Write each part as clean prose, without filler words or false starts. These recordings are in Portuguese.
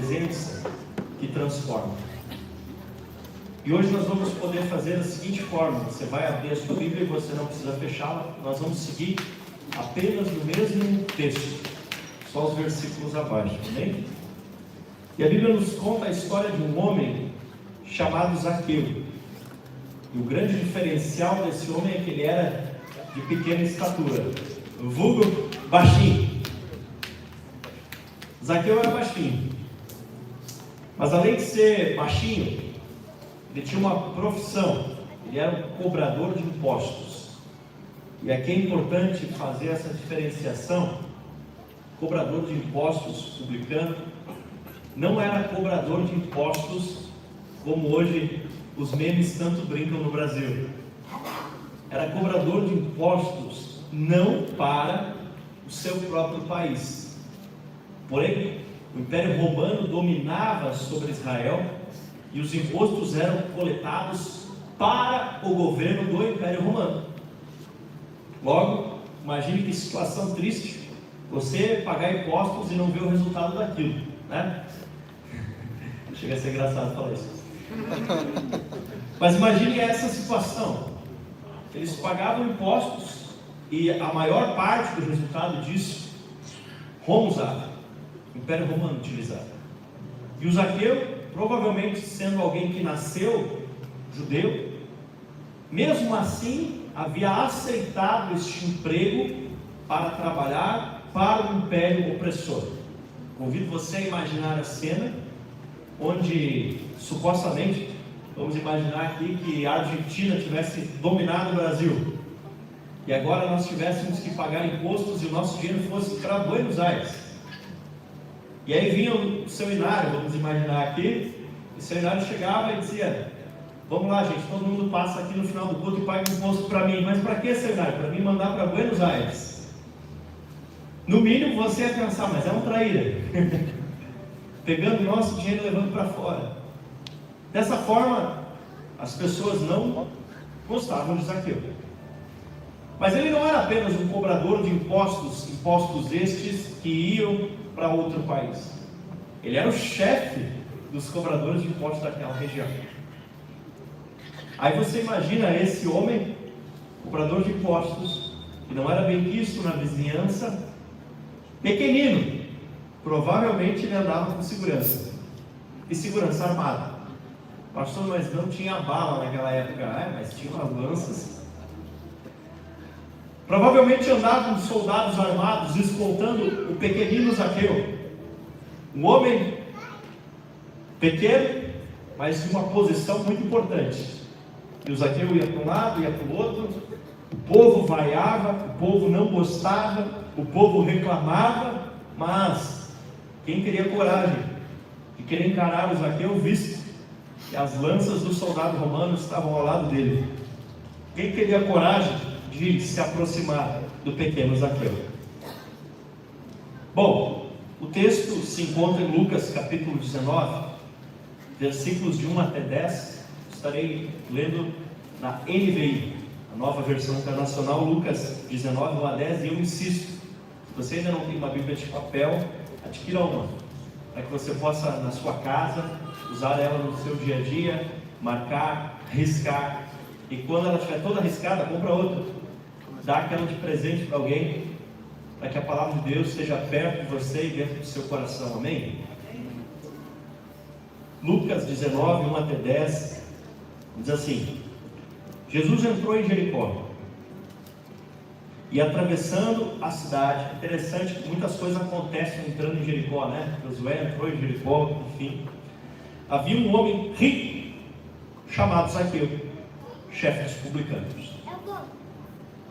presença que transforma. E hoje nós vamos poder fazer da seguinte forma: você vai abrir a sua Bíblia e você não precisa fechá-la, nós vamos seguir apenas no mesmo texto, só os versículos abaixo, amém? E a Bíblia nos conta a história de um homem chamado Zaqueu. E o grande diferencial desse homem é que ele era de pequena estatura, vulgo baixinho. Zaqueu era baixinho, mas além de ser baixinho, ele tinha uma profissão. Ele era um cobrador de impostos. E aqui é importante fazer essa diferenciação. Cobrador de impostos publicano não era cobrador de impostos como hoje os memes tanto brincam no Brasil. Era cobrador de impostos não para o seu próprio país. Porém, o Império Romano dominava sobre Israel e os impostos eram coletados para o governo do Império Romano. Logo, imagine que situação triste você pagar impostos e não ver o resultado daquilo, né? Chega a ser engraçado falar isso. Mas imagine essa situação. Eles pagavam impostos e a maior parte do resultado disso Roma usava, o Império Romano utilizava. E o Zaqueu, provavelmente sendo alguém que nasceu judeu, mesmo assim havia aceitado este emprego para trabalhar para o império opressor. Convido você a imaginar a cena onde supostamente, vamos imaginar aqui que a Argentina tivesse dominado o Brasil e agora nós tivéssemos que pagar impostos e o nosso dinheiro fosse para Buenos Aires. E aí vinha o seu Inário, vamos imaginar aqui, e o seu Inário chegava e dizia: vamos lá, gente, todo mundo passa aqui no final do culto e paga imposto para mim. Mas para que, seu Inário? Para mim mandar para Buenos Aires. No mínimo você ia pensar: mas é um traíra, pegando o nosso dinheiro e levando para fora. Dessa forma, as pessoas não gostavam de Zaqueu. Mas ele não era apenas um cobrador de impostos, impostos estes que iam para outro país. Ele era o chefe dos cobradores de impostos daquela região. Aí você imagina esse homem, cobrador de impostos, que não era bem visto na vizinhança, pequenino, provavelmente ele andava com segurança, e segurança armada. Pastor, mas não tinha bala naquela época. Mas tinha umas lanças. Provavelmente andavam soldados armados escoltando o pequenino Zaqueu, um homem pequeno, mas de uma posição muito importante. E o Zaqueu ia para um lado, ia para o outro, o povo vaiava, o povo não gostava, o povo reclamava, mas quem teria coragem de querer encarar o Zaqueu, visto que as lanças do soldado romano estavam ao lado dele? Quem teria coragem de se aproximar do pequeno Zaqueu? Bom, o texto se encontra em Lucas capítulo 19, versículos de 1 até 10. Estarei lendo na NVI, a nova versão internacional. Lucas 19, 1 a 10. E eu insisto, se você ainda não tem uma Bíblia de papel, adquira uma, para que você possa, na sua casa, usar ela no seu dia a dia, marcar, riscar, e quando ela estiver toda riscada, compra outra, dá aquela de presente para alguém, para que a palavra de Deus esteja perto de você e dentro do seu coração, amém? Lucas 19, 1 até 10, diz assim: Jesus entrou em Jericó, e atravessando a cidade, interessante que muitas coisas acontecem entrando em Jericó, né? Josué entrou em Jericó, enfim. Havia um homem rico, chamado Zaqueu, chefe dos publicanos.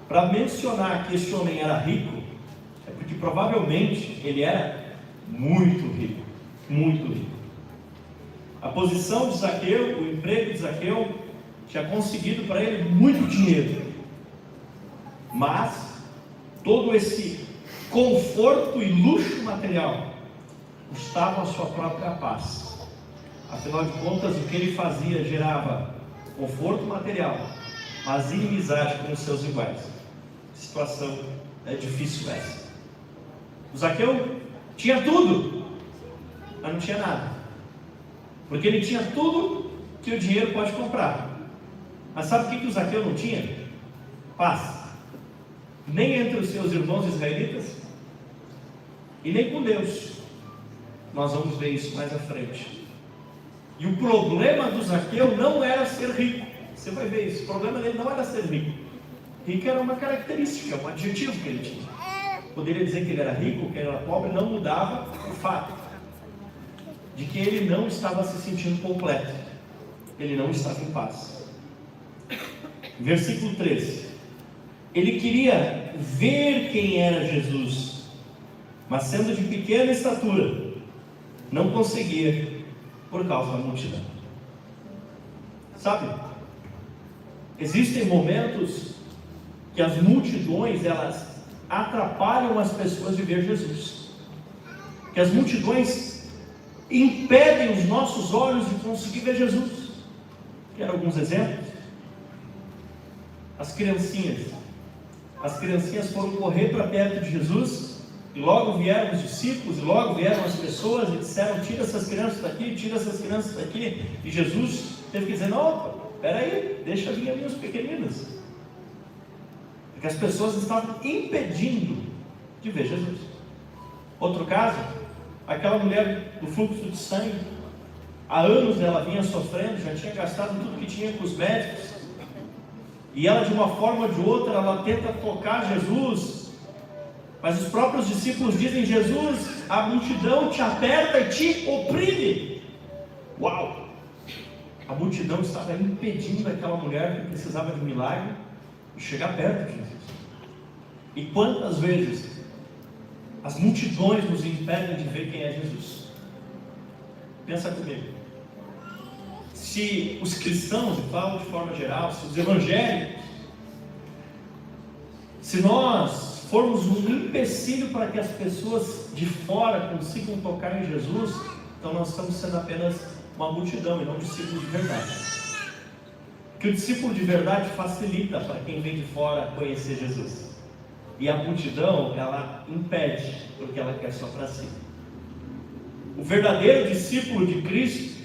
Para mencionar que esse homem era rico, é porque provavelmente ele era muito rico, muito rico. A posição de Zaqueu, o emprego de Zaqueu, tinha conseguido para ele muito dinheiro. Mas todo esse conforto e luxo material custava a sua própria paz. Afinal de contas, o que ele fazia gerava conforto material, mas inimizade com os seus iguais. Situação difícil essa. O Zaqueu tinha tudo, mas não tinha nada. Porque ele tinha tudo que o dinheiro pode comprar. Mas sabe o que o Zaqueu não tinha? Paz. Nem entre os seus irmãos israelitas e nem com Deus. Nós vamos ver isso mais à frente. E o problema do Zaqueu não era ser rico. Você vai ver isso. O problema dele não era ser rico. Rico era uma característica, um adjetivo que ele tinha. Poderia dizer que ele era rico, que ele era pobre, não mudava o fato de que ele não estava se sentindo completo. Ele não estava em paz. Versículo 13. Ele queria ver quem era Jesus, mas sendo de pequena estatura, não conseguia por causa da multidão. Sabe? Existem momentos que as multidões, elas atrapalham as pessoas de ver Jesus. Que as multidões impedem os nossos olhos de conseguir ver Jesus. Quero alguns exemplos? As criancinhas foram correr para perto de Jesus, e logo vieram os discípulos, e logo vieram as pessoas e disseram: tira essas crianças daqui, tira essas crianças daqui. E Jesus teve que dizer: não, peraí, deixa vir as minhas pequeninas. Porque as pessoas estavam impedindo de ver Jesus. Outro caso, aquela mulher do fluxo de sangue, há anos ela vinha sofrendo, já tinha gastado tudo que tinha com os médicos, e ela, de uma forma ou de outra, ela tenta tocar Jesus, mas os próprios discípulos dizem: Jesus, a multidão te aperta e te oprime. Uau! A multidão estava impedindo aquela mulher que precisava de um milagre de chegar perto de Jesus. E quantas vezes as multidões nos impedem de ver quem é Jesus? Pensa comigo. Se os cristãos, e falo de forma geral, se os evangélicos, se nós formos um empecilho para que as pessoas de fora consigam tocar em Jesus, então nós estamos sendo apenas uma multidão e não um discípulo de verdade. Porque o discípulo de verdade facilita para quem vem de fora conhecer Jesus. E a multidão, ela impede, porque ela quer só para si. O verdadeiro discípulo de Cristo,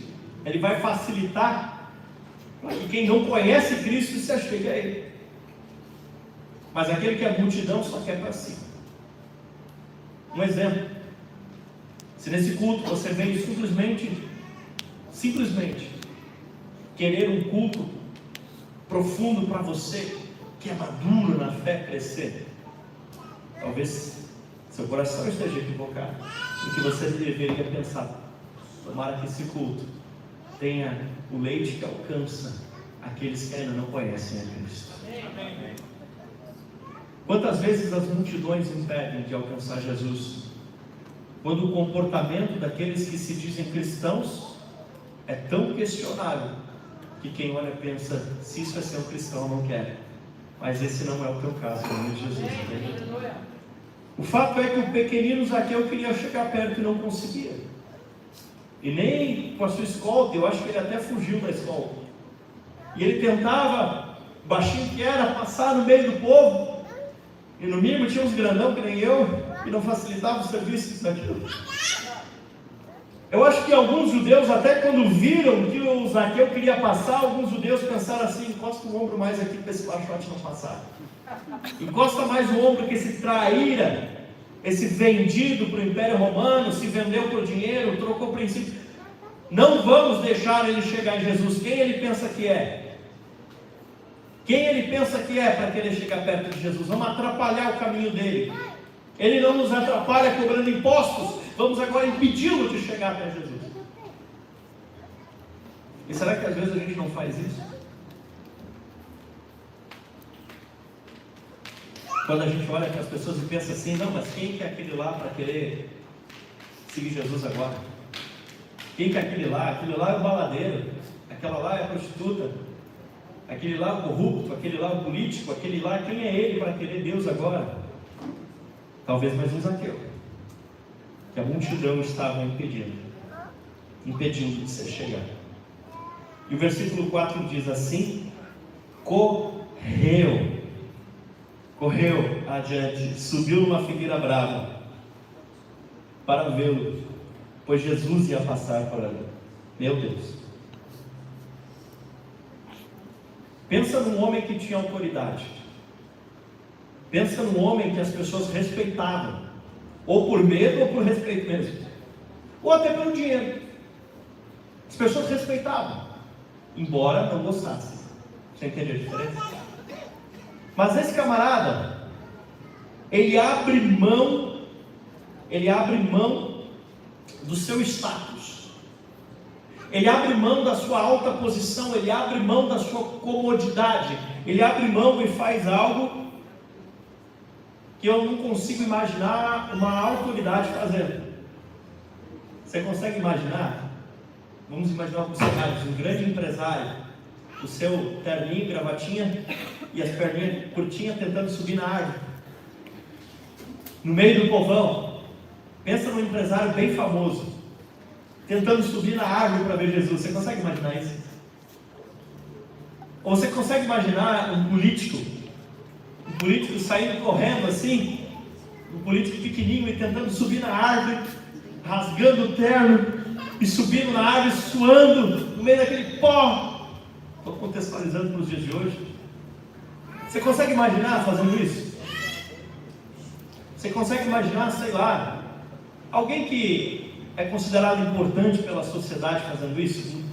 ele vai facilitar para que quem não conhece Cristo se achegue a Ele. Mas aquele que é multidão só quer para si. Um exemplo: se nesse culto você vem simplesmente querer um culto profundo para você, que é maduro na fé, crescer, talvez seu coração esteja equivocado, porque você deveria pensar: tomara que esse culto tenha o leite que alcança aqueles que ainda não conhecem a Cristo. Quantas vezes as multidões impedem de alcançar Jesus? Quando o comportamento daqueles que se dizem cristãos é tão questionável, que quem olha pensa: se isso é ser um cristão, eu não quero. Mas esse não é o teu caso, em nome de Jesus. O fato é que o pequenino Zaqueu queria chegar perto e não conseguia. E nem com a sua escolta, eu acho que ele até fugiu da escolta. E ele tentava, baixinho que era, passar no meio do povo. E no mínimo tinha uns grandão que nem eu, que não facilitava o serviço daquilo. Eu acho que alguns judeus, até quando viram que o Zaqueu queria passar, alguns judeus pensaram assim: encosta o ombro mais aqui para esse baixote não passar. Encosta mais o ombro que esse traíra, esse vendido para o Império Romano, se vendeu por dinheiro, trocou princípio. Não vamos deixar ele chegar em Jesus. Quem ele pensa que é? Quem ele pensa que é para querer chegar perto de Jesus? Vamos atrapalhar o caminho dele. Ele não nos atrapalha cobrando impostos, vamos agora impedi-lo de chegar até Jesus. E será que às vezes a gente não faz isso? Quando a gente olha para as pessoas e pensa assim: não, mas quem que é aquele lá para querer seguir Jesus agora? Quem que é aquele lá? Aquele lá é o baladeiro, aquela lá é a prostituta, aquele lá é o corrupto, aquele lá é o político, aquele lá, quem é ele para querer Deus agora? Talvez mais um Zaqueu, que a multidão estava impedindo de ser chegado. E o versículo 4 diz assim: correu adiante, subiu numa figueira brava para vê-lo, pois Jesus ia passar por ali. Meu Deus. Pensa num homem que tinha autoridade. Pensa num homem que as pessoas respeitavam, ou por medo ou por respeito mesmo, ou até pelo dinheiro. As pessoas respeitavam, embora não gostassem. Você entende a diferença? Mas esse camarada, ele abre mão do seu status, ele abre mão da sua alta posição, ele abre mão da sua comodidade, ele abre mão e faz algo que eu não consigo imaginar uma autoridade fazendo. Você consegue imaginar? Vamos imaginar alguns cenários: um grande empresário, o seu terninho, gravatinha e as perninhas curtinhas, tentando subir na árvore, no meio do povão. Pensa num empresário bem famoso, tentando subir na árvore para ver Jesus. Você consegue imaginar isso? Ou você consegue imaginar um político saindo correndo assim, um político pequenininho e tentando subir na árvore, rasgando o terno e subindo na árvore, suando no meio daquele pó? Estou contextualizando para os dias de hoje. Você consegue imaginar fazendo isso? Você consegue imaginar, sei lá, alguém que é considerado importante pela sociedade fazendo isso?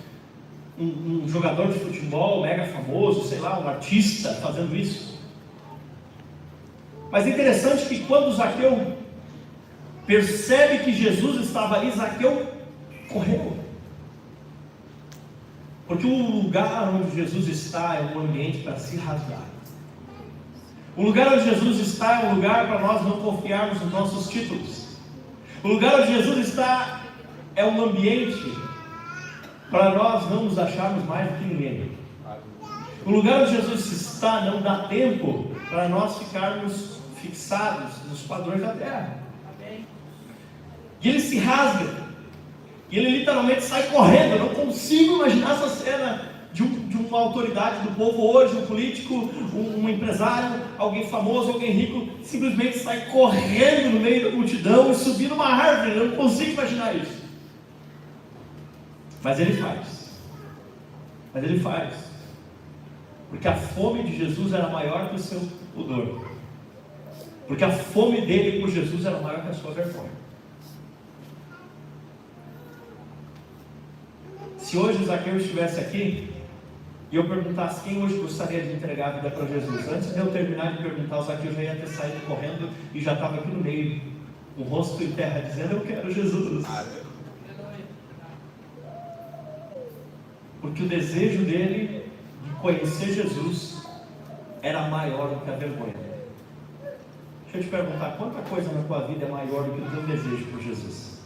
Um jogador de futebol mega famoso, sei lá, um artista fazendo isso? Mas é interessante que quando Zaqueu percebe que Jesus estava ali, Zaqueu correu. Porque o lugar onde Jesus está é um ambiente para se rasgar. O lugar onde Jesus está é um lugar para nós não confiarmos nos nossos títulos. O lugar onde Jesus está é um ambiente para nós não nos acharmos mais do que ninguém. O lugar onde Jesus está não dá tempo para nós ficarmos fixados nos padrões da terra. E ele se rasga, e ele literalmente sai correndo. Eu não consigo imaginar essa cena de uma autoridade do povo hoje, um político, um empresário, alguém famoso, alguém rico, simplesmente sai correndo no meio da multidão e subir numa árvore. Eu não consigo imaginar isso. Mas ele faz. Porque a fome de Jesus era maior que o seu pudor. Porque a fome dele por Jesus era maior que a sua vergonha. Se hoje Zaqueu estivesse aqui e eu perguntasse quem hoje gostaria de entregar a vida para Jesus, antes de eu terminar de perguntar, o Zaqueu já ia ter saído correndo e já estava aqui no meio, o rosto em terra, dizendo: eu quero Jesus. Porque o desejo dele de conhecer Jesus era maior do que a vergonha. Deixa eu te perguntar, quanta coisa na tua vida é maior do que o teu desejo por Jesus?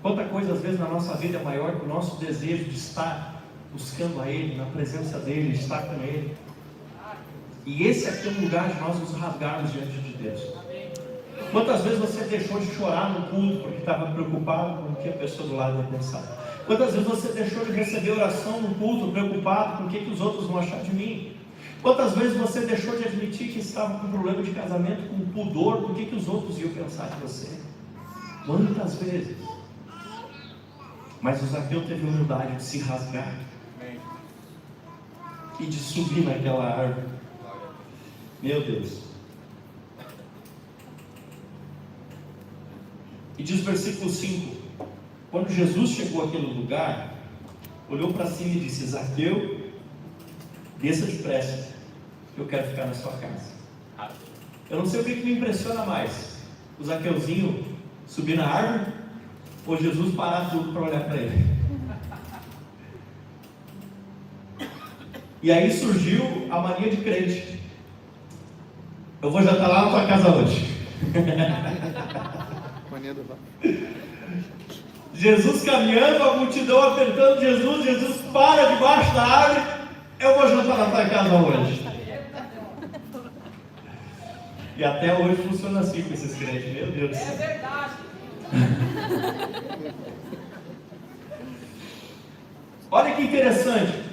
Quanta coisa às vezes na nossa vida é maior que o nosso desejo de estar buscando a Ele, na presença dEle, estar com Ele. E esse aqui é um lugar de nós nos rasgarmos diante de Deus. Quantas vezes você deixou de chorar no culto porque estava preocupado com o que a pessoa do lado ia pensar? Quantas vezes você deixou de receber oração no culto preocupado com o que os outros vão achar de mim? Quantas vezes você deixou de admitir que estava com problema de casamento, com pudor, do que os outros iam pensar de você? Quantas vezes? Mas o Zaqueu teve humildade de se rasgar e de subir naquela árvore. Meu Deus. E diz o versículo 5: quando Jesus chegou àquele lugar, olhou para cima e disse: Zaqueu, desça depressa, que eu quero ficar na sua casa. Eu não sei o que me impressiona mais: o Zaqueuzinho subir na árvore ou Jesus parar tudo para olhar para ele. E aí surgiu a mania de crente: eu vou jantar lá na tua casa hoje. Jesus caminhando, a multidão apertando Jesus para debaixo da árvore: eu vou jantar na tua casa hoje. E até hoje funciona assim com esses crentes, meu Deus do céu. É verdade. Olha que interessante: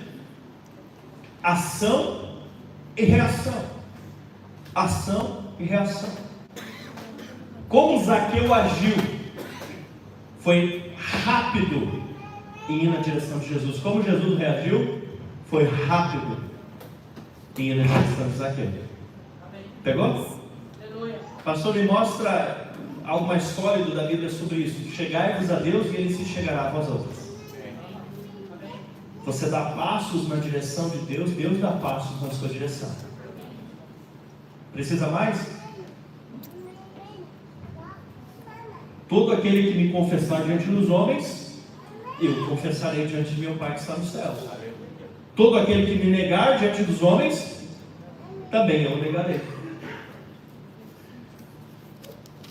ação e reação. Ação e reação. Como Zaqueu agiu foi rápido em ir na direção de Jesus. Como Jesus reagiu? Foi rápido em ir na direção de Zaqueu. Pegou? Pastor, me mostra algo mais sólido da Bíblia sobre isso. Chegai-vos a Deus e Ele se chegará a vós outros. Você dá passos na direção de Deus, Deus dá passos na sua direção. Precisa mais? Todo aquele que me confessar diante dos homens, eu confessarei diante de meu Pai que está nos céus. Todo aquele que me negar diante dos homens, também eu o negarei.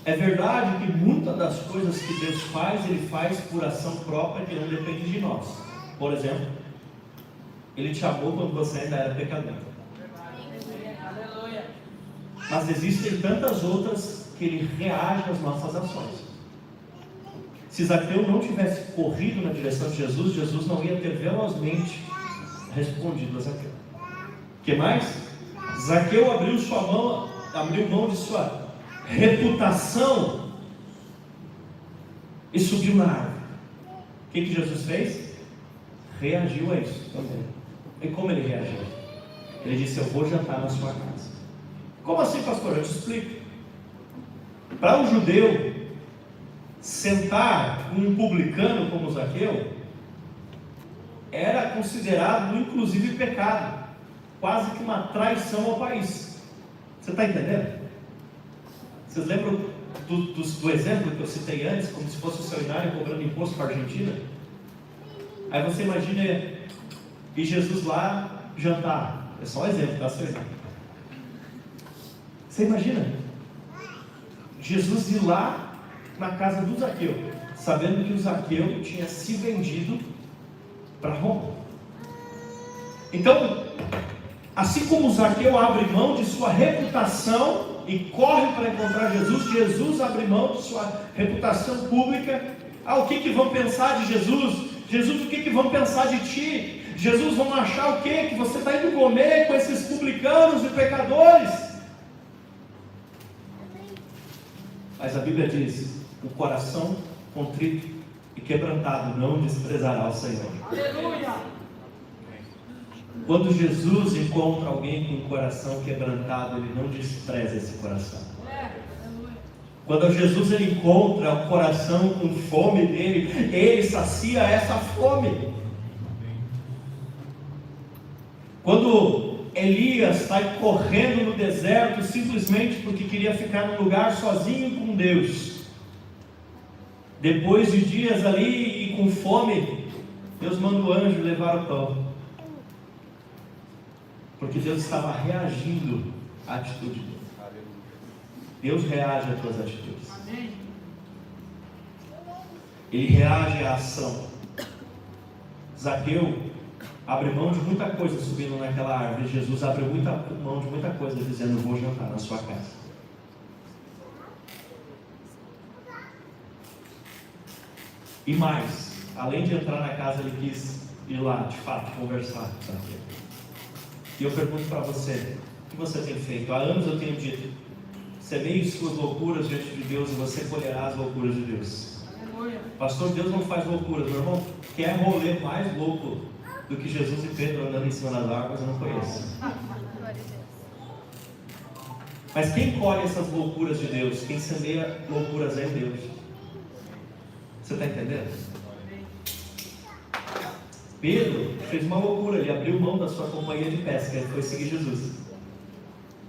É verdade que muitas das coisas que Deus faz, Ele faz por ação própria, que não depende de nós. Por exemplo, Ele te amou quando você ainda era pecador. Mas existem tantas outras que Ele reage às nossas ações. Se Zaqueu não tivesse corrido na direção de Jesus, Jesus não ia ter velozmente respondido a Zaqueu. O que mais? Zaqueu abriu mão de sua reputação e subiu na árvore. O que Jesus fez? Reagiu a isso também. E como ele reagiu? Ele disse: eu vou jantar na sua casa. Como assim, pastor? Eu te explico. Para um judeu, sentar com um publicano como Zaqueu era considerado inclusive pecado, quase que uma traição ao país. Você está entendendo? Vocês lembram do exemplo que eu citei antes, como se fosse o seu Inário cobrando imposto para a Argentina? Aí você imagina e Jesus lá jantar. É só um exemplo, tá, seu Inário? Você imagina Jesus ir lá na casa do Zaqueu, sabendo que o Zaqueu tinha se vendido para Roma. Então, assim como o Zaqueu abre mão de sua reputação e corre para encontrar Jesus, Jesus abre mão de sua reputação pública. O que vão pensar de Jesus? Jesus, o que vão pensar de ti? Jesus, vão achar o quê? Que você está indo comer com esses publicanos e pecadores? Mas a Bíblia diz: o coração contrito e quebrantado não desprezará o Senhor. Aleluia! Quando Jesus encontra alguém com o coração quebrantado, Ele não despreza esse coração. Quando Jesus ele encontra o coração com fome dele, Ele sacia essa fome. Quando Elias sai correndo no deserto simplesmente porque queria ficar num lugar sozinho com Deus, depois de dias ali e com fome, Deus manda o anjo levar o pão, porque Deus estava reagindo à atitude dele. Deus reage às tuas atitudes. Ele reage à ação. Zaqueu abre mão de muita coisa subindo naquela árvore. Jesus abre mão de muita coisa dizendo: vou jantar na sua casa. E mais, além de entrar na casa, ele quis ir lá, de fato, conversar com Zaqueu. E eu pergunto para você: o que você tem feito? Há anos eu tenho dito: semeie suas loucuras diante de Deus e você colherá as loucuras de Deus. Pastor, Deus não faz loucuras, meu irmão. Quer rolê mais louco do que Jesus e Pedro andando em cima das águas, eu não conheço. Mas quem colhe essas loucuras de Deus? Quem semeia loucuras é Deus. Você está entendendo? Pedro fez uma loucura, ele abriu mão da sua companhia de pesca, ele foi seguir Jesus.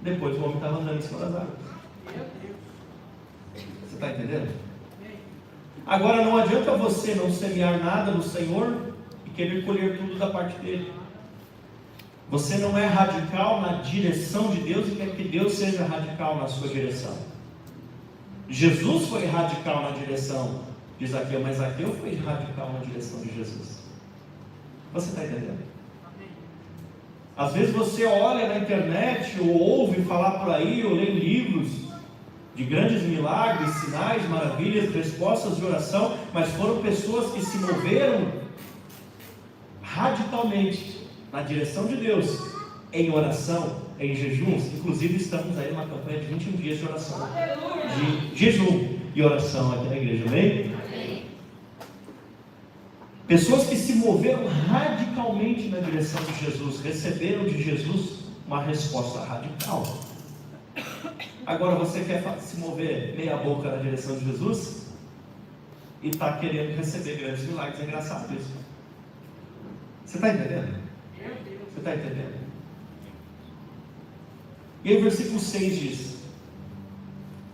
Depois o homem estava andando em cima das águas. Você está entendendo? Agora não adianta você não semear nada no Senhor e querer colher tudo da parte dele. Você não é radical na direção de Deus e quer que Deus seja radical na sua direção. Jesus foi radical na direção de Zaqueu, mas Zaqueu foi radical na direção de Jesus. Você está entendendo? Às vezes você olha na internet, ou ouve falar por aí, ou lê livros de grandes milagres, sinais, maravilhas, respostas de oração, mas foram pessoas que se moveram radicalmente na direção de Deus, em oração, em jejuns. Inclusive estamos aí numa campanha de 21 dias de oração, de jejum e oração aqui na igreja, amém? Pessoas que se moveram radicalmente na direção de Jesus, receberam de Jesus uma resposta radical. Agora você quer se mover meia boca na direção de Jesus e está querendo receber grandes milagres. É engraçado isso. Você está entendendo? Você está entendendo? E aí o versículo 6 diz: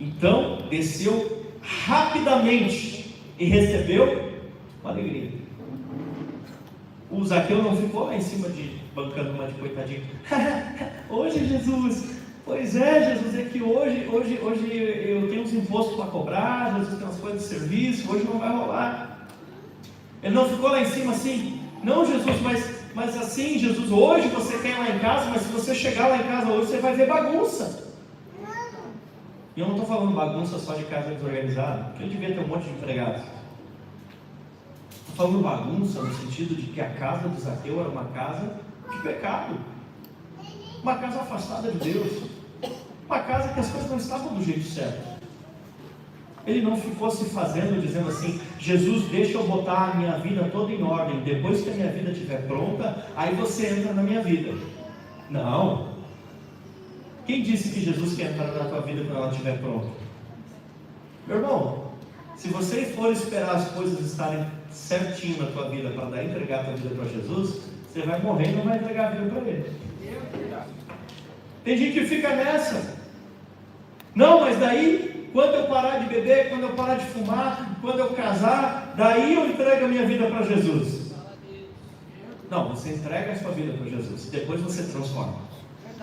então desceu rapidamente e recebeu com alegria. O Zaqueu não ficou lá em cima bancando uma de coitadinho. Hoje Jesus, pois é Jesus, é que hoje eu tenho uns impostos para cobrar, Jesus tem umas coisas de serviço, hoje não vai rolar. Ele não ficou lá em cima assim, não Jesus, mas assim Jesus, hoje você quer ir lá em casa, mas se você chegar lá em casa hoje você vai ver bagunça. E eu não estou falando bagunça só de casa desorganizada, porque eu devia ter um monte de empregados. Estou falando bagunça no sentido de que a casa de Zaqueu era uma casa de pecado, uma casa afastada de Deus, uma casa que as coisas não estavam do jeito certo. Ele não ficou se fazendo, dizendo assim: Jesus, deixa eu botar a minha vida toda em ordem, depois que a minha vida estiver pronta, aí você entra na minha vida. Não. Quem disse que Jesus quer entrar na tua vida quando ela estiver pronta? Meu irmão, se você for esperar as coisas estarem certinho na tua vida para entregar a tua vida para Jesus, você vai morrer e não vai entregar a vida para Ele. Tem gente que fica nessa. Não, mas daí, quando eu parar de beber, quando eu parar de fumar, quando eu casar, daí eu entrego a minha vida para Jesus. Não, você entrega a sua vida para Jesus, depois você transforma.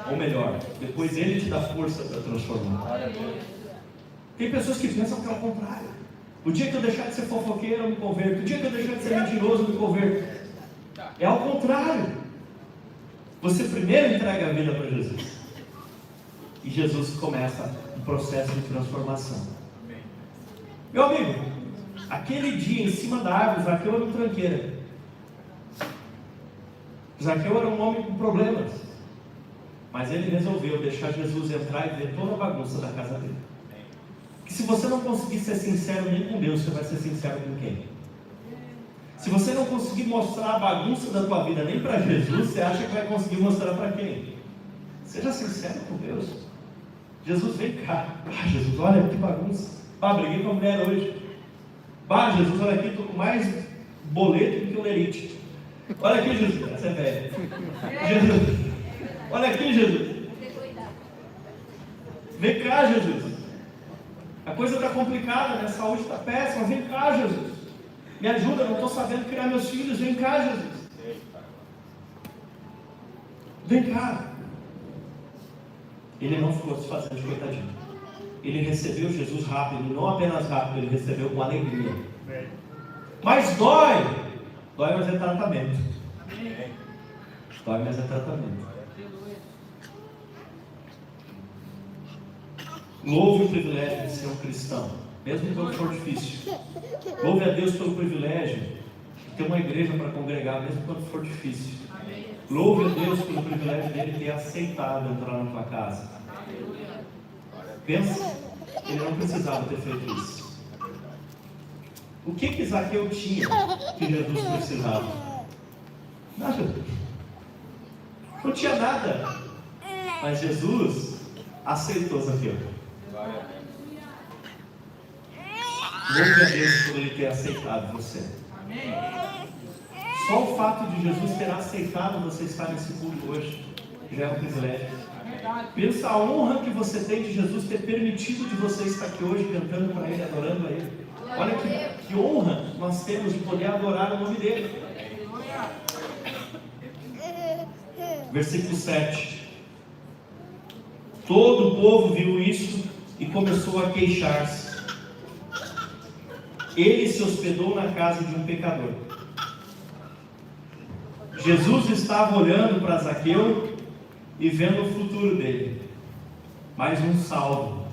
Ou melhor, depois Ele te dá força para transformar. Tem pessoas que pensam que é o contrário. O dia que eu deixar de ser fofoqueiro, eu me converto. O dia que eu deixar de ser mentiroso, eu me converto. É ao contrário. Você primeiro entrega a vida para Jesus. E Jesus começa um processo de transformação. Meu amigo, aquele dia em cima da árvore, Zaqueu era um tranqueira. Zaqueu era um homem com problemas. Mas ele resolveu deixar Jesus entrar e ver toda a bagunça da casa dele. Que se você não conseguir ser sincero nem com Deus, você vai ser sincero com quem? Se você não conseguir mostrar a bagunça da tua vida nem para Jesus, você acha que vai conseguir mostrar para quem? Seja sincero com Deus. Jesus, vem cá. Ah, Jesus, olha que bagunça. Ah, briguei com a mulher hoje. Ah, Jesus, olha aqui, estou com mais boleto do que o lerite. Olha aqui, Jesus. Essa é velha. Jesus, olha aqui, Jesus. Vem cá, Jesus. A coisa está complicada, minha saúde está péssima. Vem cá, Jesus. Me ajuda, não estou sabendo criar meus filhos. Vem cá, Jesus. Vem cá. Ele não ficou se fazendo de coitadinho. Ele recebeu Jesus rápido, e não apenas rápido, ele recebeu com alegria. Mas dói. Dói, mas é tratamento. Dói, mas é tratamento. Louve o privilégio de ser um cristão, mesmo quando for difícil. Louve a Deus pelo privilégio de ter uma igreja para congregar, mesmo quando for difícil. Louve a Deus pelo privilégio dele ter aceitado entrar na tua casa. Pensa, ele não precisava ter feito isso. O que Zaqueu tinha que Jesus precisava? Nada. Não tinha nada. Mas Jesus aceitou Zaqueu. Louve a Deus por ele ter aceitado você. Só o fato de Jesus ter aceitado você estar nesse culto hoje já é um privilégio. Pensa a honra que você tem de Jesus ter permitido de você estar aqui hoje cantando para Ele, adorando a Ele. Olha que honra nós temos de poder adorar o nome dEle. Versículo 7. Todo o povo viu isso e começou a queixar-se. Ele se hospedou na casa de um pecador. Jesus estava olhando para Zaqueu e vendo o futuro dele. Mais um salvo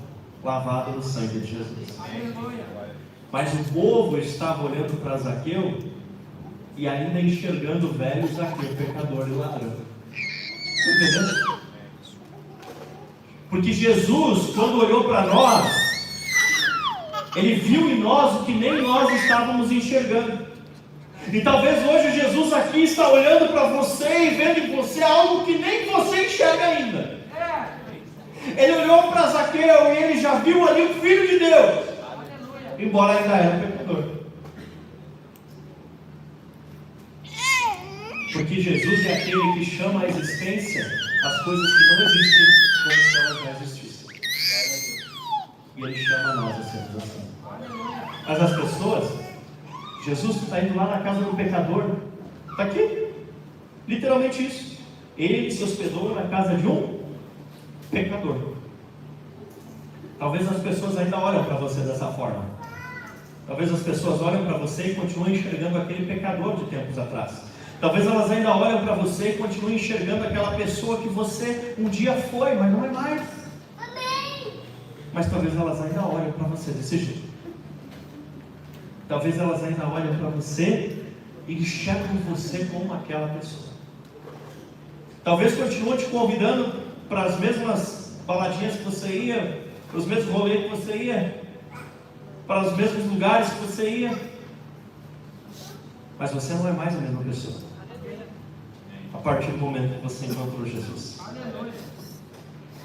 lavado no sangue de Jesus. Mas o povo estava olhando para Zaqueu e ainda enxergando o velho Zaqueu, pecador e ladrão. Entendeu? Porque Jesus, quando olhou para nós, Ele viu em nós o que nem nós estávamos enxergando. E talvez hoje Jesus aqui está olhando para você e vendo em você algo que nem você enxerga ainda. Ele olhou para Zaqueu e ele já viu ali o Filho de Deus, embora ainda era um pecador. Porque Jesus é aquele que chama à existência as coisas que não existem como se elas já existissem. E Ele chama a nós a sermos assim. Mas as pessoas, Jesus está indo lá na casa do pecador, está aqui, literalmente isso. Ele se hospedou na casa de um pecador. Talvez as pessoas ainda olham para você dessa forma. Talvez as pessoas olham para você e continuem enxergando aquele pecador de tempos atrás. Talvez elas ainda olham para você e continuem enxergando aquela pessoa que você um dia foi, mas não é mais. Amém. Mas talvez elas ainda olham para você desse jeito. Talvez elas ainda olham para você e enxergam você como aquela pessoa. Talvez continuem te convidando para as mesmas baladinhas que você ia, para os mesmos rolês que você ia, para os mesmos lugares que você ia. Mas você não é mais a mesma pessoa a partir do momento que você encontrou Jesus.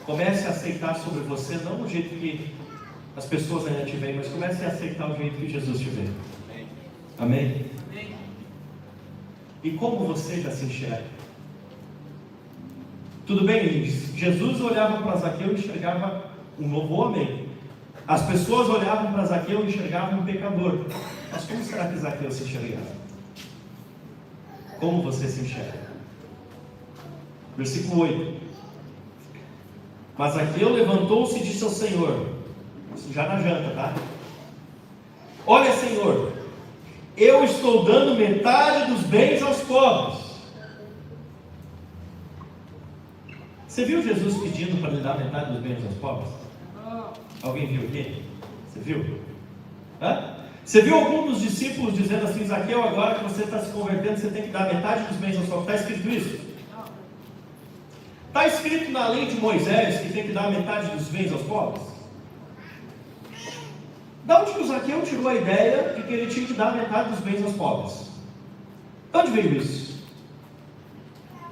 Comece a aceitar sobre você, não o jeito que as pessoas ainda te veem, mas comece a aceitar o jeito que Jesus te vê. Amém? E como você já se enxerga? Tudo bem, Jesus olhava para Zaqueu e enxergava um novo homem. As pessoas olhavam para Zaqueu e enxergavam um pecador. Mas como será que Zaqueu se enxergava? Como você se enxerga? Versículo 8. Mas Zaqueu levantou-se e disse ao Senhor, isso já na janta, tá? Olha, Senhor, eu estou dando metade dos bens aos pobres. Você viu Jesus pedindo para lhe dar metade dos bens aos pobres? Alguém viu aqui? Você viu? Hã? Você viu algum dos discípulos dizendo assim, Zaqueu, agora que você está se convertendo, você tem que dar metade dos bens aos pobres? Está escrito isso? Está escrito na lei de Moisés que tem que dar metade dos bens aos pobres? Da onde que o Zaqueu tirou a ideia de que ele tinha que dar metade dos bens aos pobres? De onde veio isso?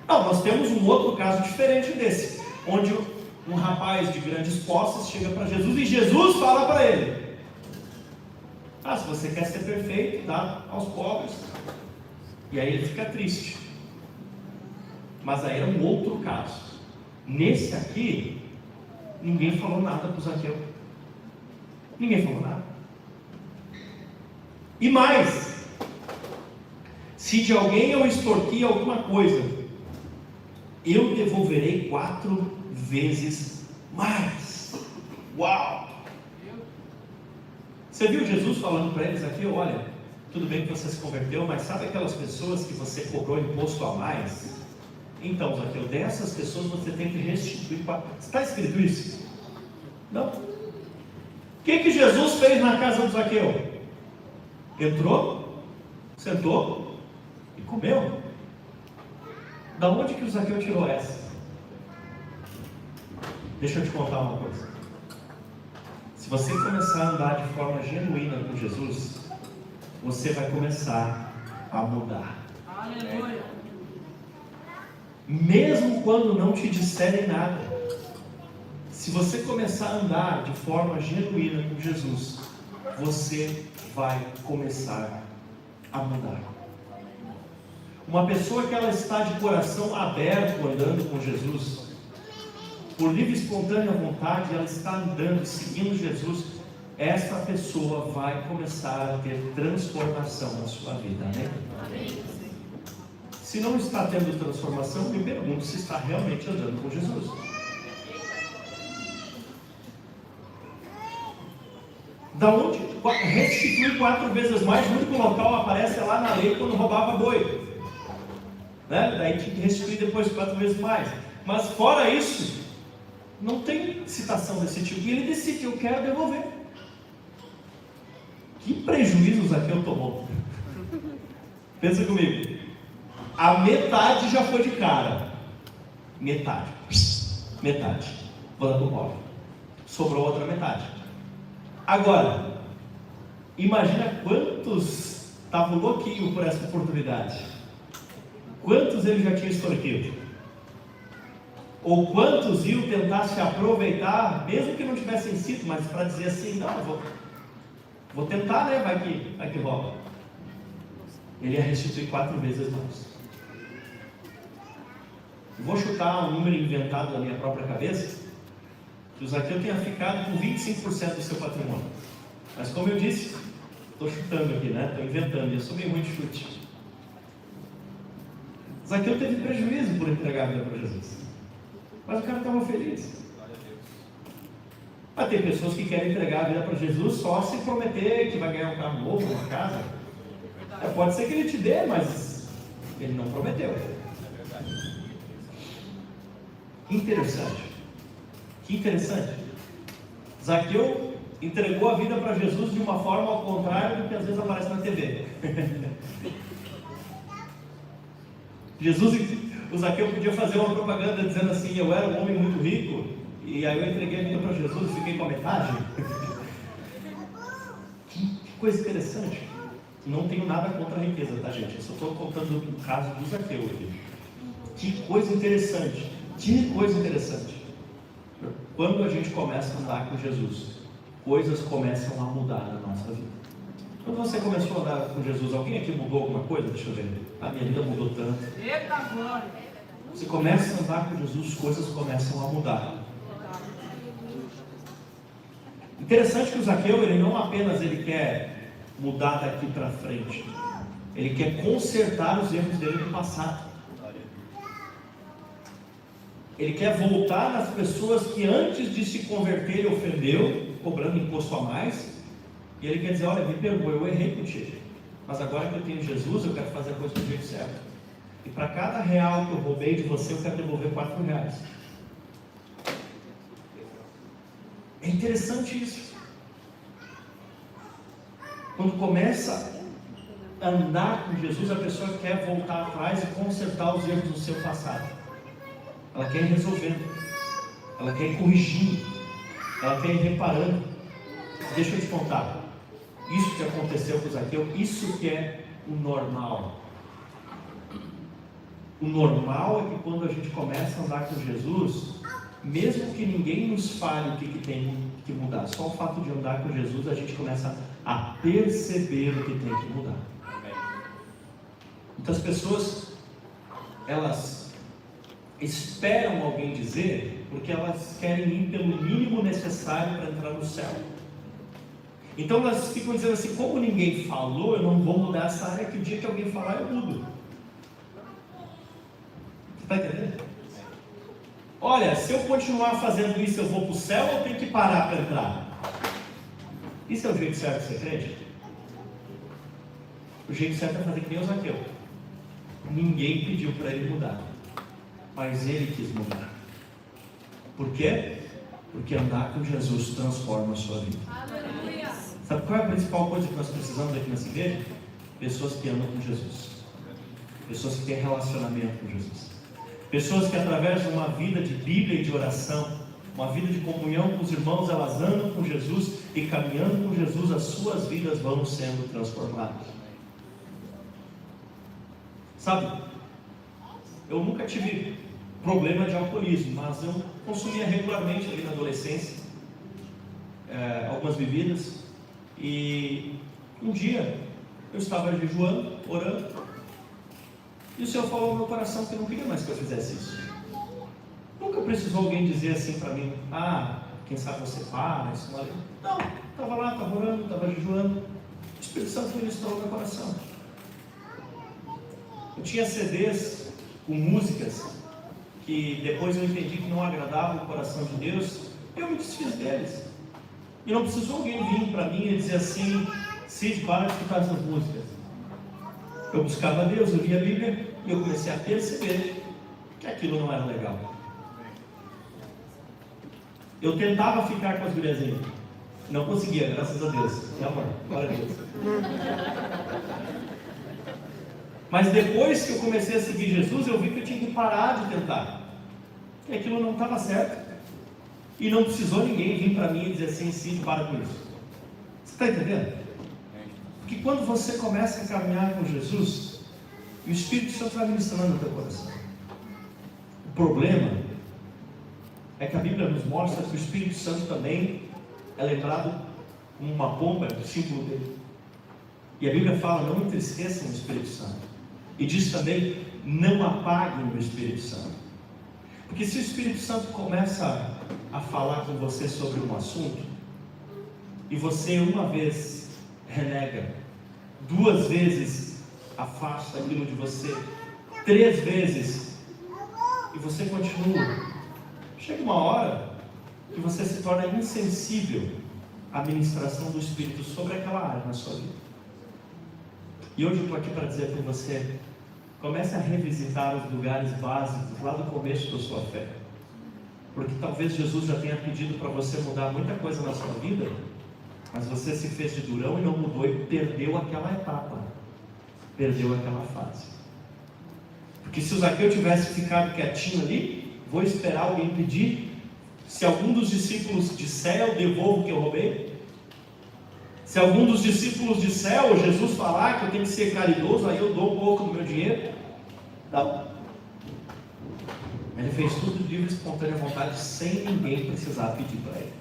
Não, nós temos um outro caso diferente desse, onde um rapaz de grandes posses chega para Jesus e Jesus fala para ele: se você quer ser perfeito, dá aos pobres. E aí ele fica triste. Mas aí era um outro caso. Nesse aqui, ninguém falou nada para o Zaqueu. Ninguém falou nada. E mais, se de alguém eu extorquir alguma coisa, eu devolverei 4 vezes mais. Uau! Você viu Jesus falando para eles aqui, olha, tudo bem que você se converteu, mas sabe aquelas pessoas que você cobrou imposto a mais? Então, Zaqueu, dessas pessoas você tem que restituir. Está escrito isso? Não. O que Jesus fez na casa do Zaqueu? Entrou, sentou e comeu. Da onde que o Zaqueu tirou essa? Deixa eu te contar uma coisa. Se você começar a andar de forma genuína com Jesus, você vai começar a mudar. Aleluia. Mesmo quando não te disserem nada, se você começar a andar de forma genuína com Jesus, você vai começar a mudar. Uma pessoa que ela está de coração aberto andando com Jesus, por livre e espontânea vontade, ela está andando, seguindo Jesus, essa pessoa vai começar a ter transformação na sua vida, né? Se não está tendo transformação, me pergunto se está realmente andando com Jesus. Da onde? Restituir 4 vezes mais. O único local aparece lá na lei quando roubava boi, né? Daí tinha que restituir depois 4 vezes mais. Mas fora isso, não tem citação desse tipo. E ele decide: eu quero devolver. Que prejuízo Zaqueu tomou? Pensa comigo. A metade já foi de cara. Metade. Vou dar para o pobre. Sobrou outra metade. Agora, imagina quantos estava louquinho por essa oportunidade. Quantos ele já tinha extorquido? Ou quantos iam tentar se aproveitar, mesmo que não tivessem sido, mas para dizer assim, não, vou tentar, né? Vai que rola. Ele ia restituir 4 vezes mais. Eu vou chutar um número inventado da minha própria cabeça, que o Zaqueu tenha ficado com 25% do seu patrimônio. Mas como eu disse, estou chutando aqui, né? Estou inventando, eu sou meio ruim de chute. Zaqueu teve prejuízo por entregar a vida para Jesus, mas o cara estava feliz. Mas tem pessoas que querem entregar a vida para Jesus só se prometer que vai ganhar um carro novo, uma casa. Pode ser que ele te dê, mas ele não prometeu. Que interessante. Que interessante. Zaqueu entregou a vida para Jesus de uma forma ao contrário do que às vezes aparece na TV. O Zaqueu podia fazer uma propaganda dizendo assim: eu era um homem muito rico, e aí eu entreguei a vida para Jesus e fiquei com a metade. Que coisa interessante. Não tenho nada contra a riqueza, tá, gente? Eu só estou contando o caso do Zaqueu aqui. Que coisa interessante. Que coisa interessante. Quando a gente começa a andar com Jesus, coisas começam a mudar na nossa vida. Quando você começou a andar com Jesus, alguém aqui mudou alguma coisa? Deixa eu ver. A minha vida mudou tanto. Eita glória! Você começa a andar com Jesus, coisas começam a mudar. Interessante que o Zaqueu, ele não apenas quer mudar daqui para frente, ele quer consertar os erros dele do passado. Ele quer voltar nas pessoas que antes de se converter ele ofendeu, cobrando imposto a mais. E ele quer dizer: olha, me perdoa, eu errei contigo, mas agora que eu tenho Jesus, eu quero fazer a coisa do jeito certo. E para cada real que eu roubei de você, eu quero devolver 4 reais. É interessante isso. Quando começa a andar com Jesus, a pessoa quer voltar atrás e consertar os erros do seu passado. Ela quer ir resolvendo, ela quer ir corrigindo, ela quer ir reparando. Deixa eu te contar, isso que aconteceu com o Zaqueu, isso que é o normal. O normal é que quando a gente começa a andar com Jesus, mesmo que ninguém nos fale o que tem que mudar, só o fato de andar com Jesus, a gente começa a perceber o que tem que mudar. Muitas pessoas, elas esperam alguém dizer, porque elas querem ir pelo mínimo necessário para entrar no céu. Então elas ficam dizendo assim: como ninguém falou, eu não vou mudar essa área, que o dia que alguém falar eu mudo. Você está entendendo? Olha, se eu continuar fazendo isso, eu vou para o céu ou eu tenho que parar para entrar? Isso é o jeito certo de ser crente? O jeito certo é fazer que nem o Zaqueu. Ninguém pediu para ele mudar, mas ele quis mudar. Por quê? Porque andar com Jesus transforma a sua vida. Aleluia! Sabe qual é a principal coisa que nós precisamos aqui nessa igreja? Pessoas que andam com Jesus, pessoas que têm relacionamento com Jesus, pessoas que através de uma vida de Bíblia e de oração, uma vida de comunhão com os irmãos, elas andam com Jesus, e caminhando com Jesus, as suas vidas vão sendo transformadas. Sabe, eu nunca tive problema de alcoolismo, mas eu consumia regularmente ali na adolescência algumas bebidas. E um dia eu estava jejuando, orando, e o Senhor falou no meu coração que não queria mais que eu fizesse isso. Nunca precisou alguém dizer assim para mim: quem sabe você para, isso não é. Não, estava lá, estava orando, estava jejuando, o Espírito Santo ministrou no meu coração. Eu tinha CDs com músicas que depois eu entendi que não agradavam o coração de Deus, e eu me desfiz deles. E não precisou alguém vir para mim e dizer assim: Cid, para de escutar essas músicas. Eu buscava Deus, eu lia a Bíblia, e eu comecei a perceber que aquilo não era legal. Eu tentava ficar com as guriazinhas, não conseguia, graças a Deus. Meu amor, glória a Deus. Mas depois que eu comecei a seguir Jesus, eu vi que eu tinha que parar de tentar, que aquilo não estava certo. E não precisou ninguém vir para mim e dizer assim: Cid, para com isso. Você está entendendo? Por Porque quando você começa a caminhar com Jesus, o Espírito Santo vai ministrando no teu coração. O problema é que a Bíblia nos mostra que o Espírito Santo também é lembrado como uma bomba, o símbolo dele. E a Bíblia fala, não entristeçam o Espírito Santo. E diz também, não apaguem o Espírito Santo. Porque se o Espírito Santo começa a falar com você sobre um assunto, e você uma vez renega, 2 vezes afasta aquilo de você, 3 vezes, e você continua, chega uma hora que você se torna insensível à ministração do Espírito sobre aquela área na sua vida. E hoje eu estou aqui para dizer para você, comece a revisitar os lugares básicos lá do começo da sua fé. Porque talvez Jesus já tenha pedido para você mudar muita coisa na sua vida, mas você se fez de durão e não mudou e perdeu aquela etapa, perdeu aquela fase. Porque se o Zaqueu tivesse ficado quietinho ali, vou esperar alguém pedir. Se algum dos discípulos disser, eu devolvo o que eu roubei. Se algum dos discípulos disser, ou Jesus falar que eu tenho que ser caridoso, aí eu dou um pouco do meu dinheiro. Não. Ele fez tudo de livre e espontânea vontade, sem ninguém precisar pedir para ele.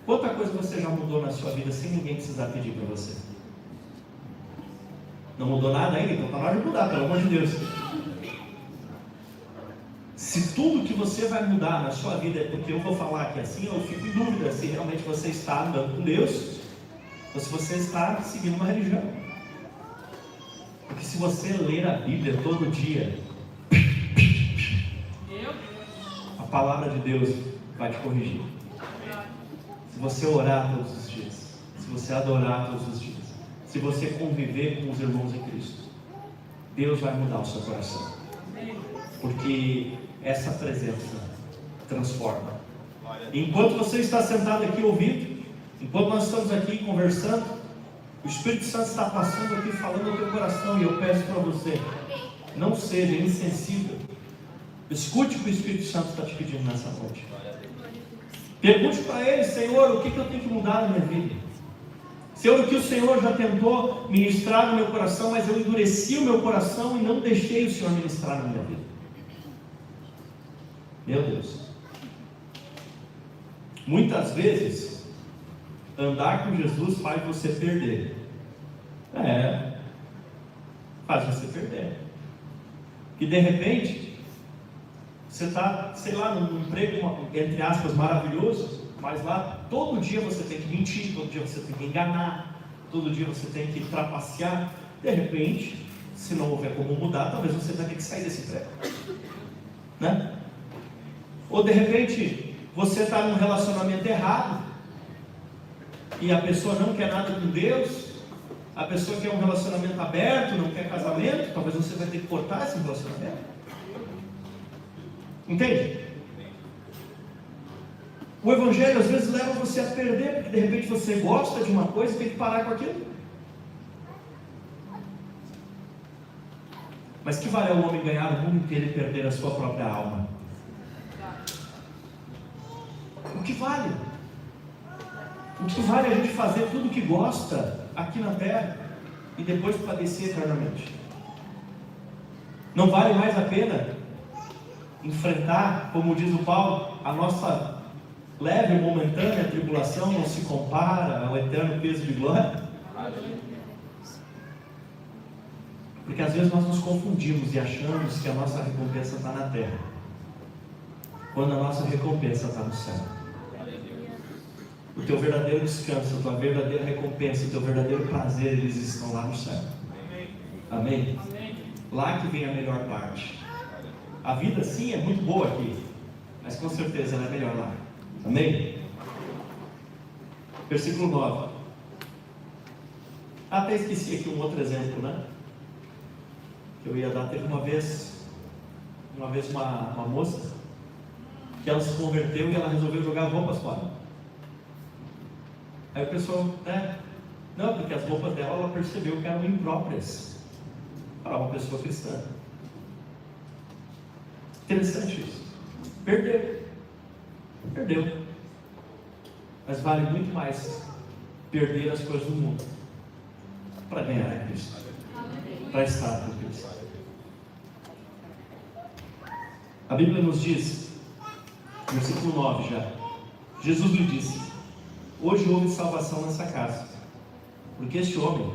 Quanta coisa você já mudou na sua vida sem ninguém precisar pedir para você? Não mudou nada ainda? Então está na hora de mudar, pelo amor de Deus. Se tudo que você vai mudar na sua vida é porque eu vou falar aqui assim, eu fico em dúvida se realmente você está andando com Deus ou se você está seguindo uma religião. Porque se você ler a Bíblia todo dia, a palavra de Deus vai te corrigir. Se você orar todos os dias, se você adorar todos os dias, se você conviver com os irmãos em Cristo, Deus vai mudar o seu coração. Porque essa presença transforma. Enquanto você está sentado aqui ouvindo, enquanto nós estamos aqui conversando, o Espírito Santo está passando aqui falando ao teu coração. E eu peço para você, não seja insensível. Escute o que o Espírito Santo está te pedindo nessa noite. Pergunte para ele: Senhor, o que eu tenho que mudar na minha vida? Senhor, o que o Senhor já tentou ministrar no meu coração, mas eu endureci o meu coração e não deixei o Senhor ministrar na minha vida. Meu Deus. Muitas vezes, andar com Jesus faz você perder. Faz você perder. E de repente, você está, sei lá, num emprego, entre aspas, maravilhoso, mas lá todo dia você tem que mentir, todo dia você tem que enganar, todo dia você tem que trapacear. De repente, se não houver como mudar, talvez você vai ter que sair desse emprego, né? Ou de repente, você está num relacionamento errado e a pessoa não quer nada com Deus, a pessoa quer um relacionamento aberto, não quer casamento, talvez você vai ter que cortar esse relacionamento. Entende? O Evangelho às vezes leva você a perder, porque de repente você gosta de uma coisa e tem que parar com aquilo. Mas que vale ao homem ganhar o mundo inteiro e perder a sua própria alma? O que vale? O que vale é a gente fazer tudo o que gosta aqui na terra e depois padecer eternamente? Não vale mais a pena enfrentar, como diz o Paulo, a nossa leve e momentânea tribulação não se compara ao eterno peso de glória? Porque às vezes nós nos confundimos e achamos que a nossa recompensa está na terra, quando a nossa recompensa está no céu. O teu verdadeiro descanso, a tua verdadeira recompensa, o teu verdadeiro prazer, eles estão lá no céu. Amém? Lá que vem a melhor parte. A vida sim é muito boa aqui, mas com certeza ela é melhor lá. Amém? Versículo 9. Até esqueci aqui um outro exemplo, né? Que eu ia dar. Teve uma vez uma moça que ela se converteu e ela resolveu jogar roupas fora. Aí o pessoal, não, porque as roupas dela, ela percebeu que eram impróprias para uma pessoa cristã. Interessante isso. Perdeu. Mas vale muito mais perder as coisas do mundo para ganhar a Cristo, para estar com Cristo. A Bíblia nos diz, versículo 9 já, Jesus lhe disse: hoje houve salvação nessa casa, porque este homem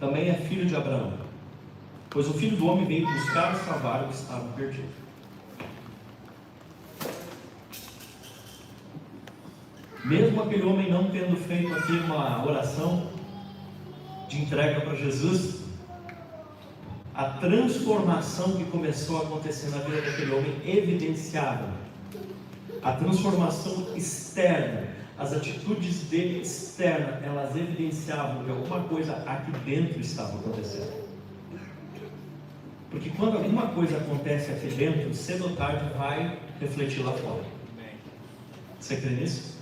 também é filho de Abraão, pois o Filho do Homem veio buscar e salvar o que estava perdido. Mesmo aquele homem não tendo feito aqui uma oração de entrega para Jesus, a transformação que começou a acontecer na vida daquele homem evidenciava a transformação externa. As atitudes dele externas, elas evidenciavam que alguma coisa aqui dentro estava acontecendo. Porque quando alguma coisa acontece aqui dentro, cedo ou tarde vai refletir lá fora. Você crê nisso?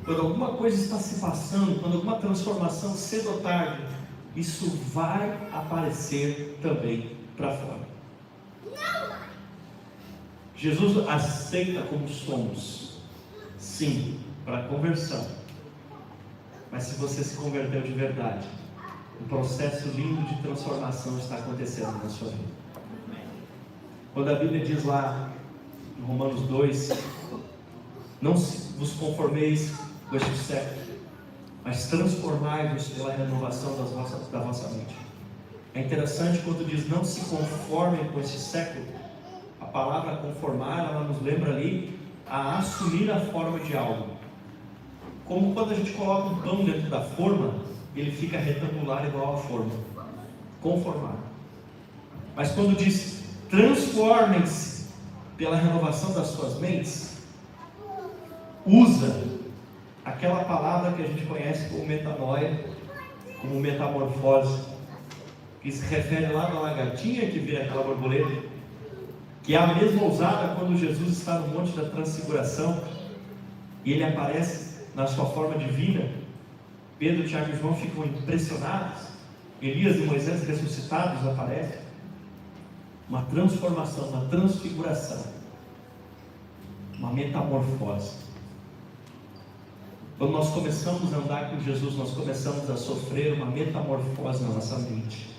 Quando alguma coisa está se passando, quando alguma transformação, cedo ou tarde, isso vai aparecer também para fora. Jesus aceita como somos, sim, para a conversão. Mas se você se converteu de verdade, um processo lindo de transformação está acontecendo na sua vida. Quando a Bíblia diz lá, em Romanos 2, não vos conformeis com este século, mas transformai-vos pela renovação da vossa mente. É interessante quando diz não se conformem com este século. A palavra conformar, ela nos lembra ali a assumir a forma de algo. Como quando a gente coloca um pão dentro da forma, ele fica retangular igual à forma. Conformar. Mas quando diz transformem-se pela renovação das suas mentes, usa aquela palavra que a gente conhece como metanoia, como metamorfose, que se refere lá na lagartinha que vira aquela borboleta, que é a mesma usada quando Jesus está no Monte da Transfiguração e ele aparece na sua forma divina. Pedro, Tiago e João ficam impressionados. Elias e Moisés ressuscitados aparecem. Uma transformação, uma transfiguração, uma metamorfose. Quando nós começamos a andar com Jesus, nós começamos a sofrer uma metamorfose na nossa mente.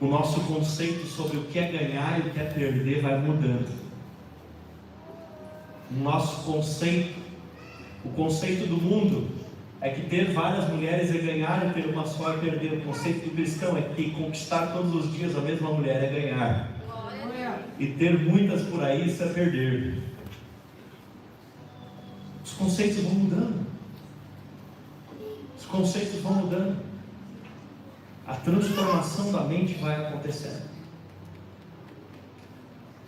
O nosso conceito sobre o que é ganhar e o que é perder vai mudando. O nosso conceito, o conceito do mundo é que ter várias mulheres é ganhar e ter uma só é perder. O conceito do cristão é que conquistar todos os dias a mesma mulher é ganhar. E ter muitas por aí, isso é perder. Os conceitos vão mudando. Os conceitos vão mudando. A transformação da mente vai acontecendo.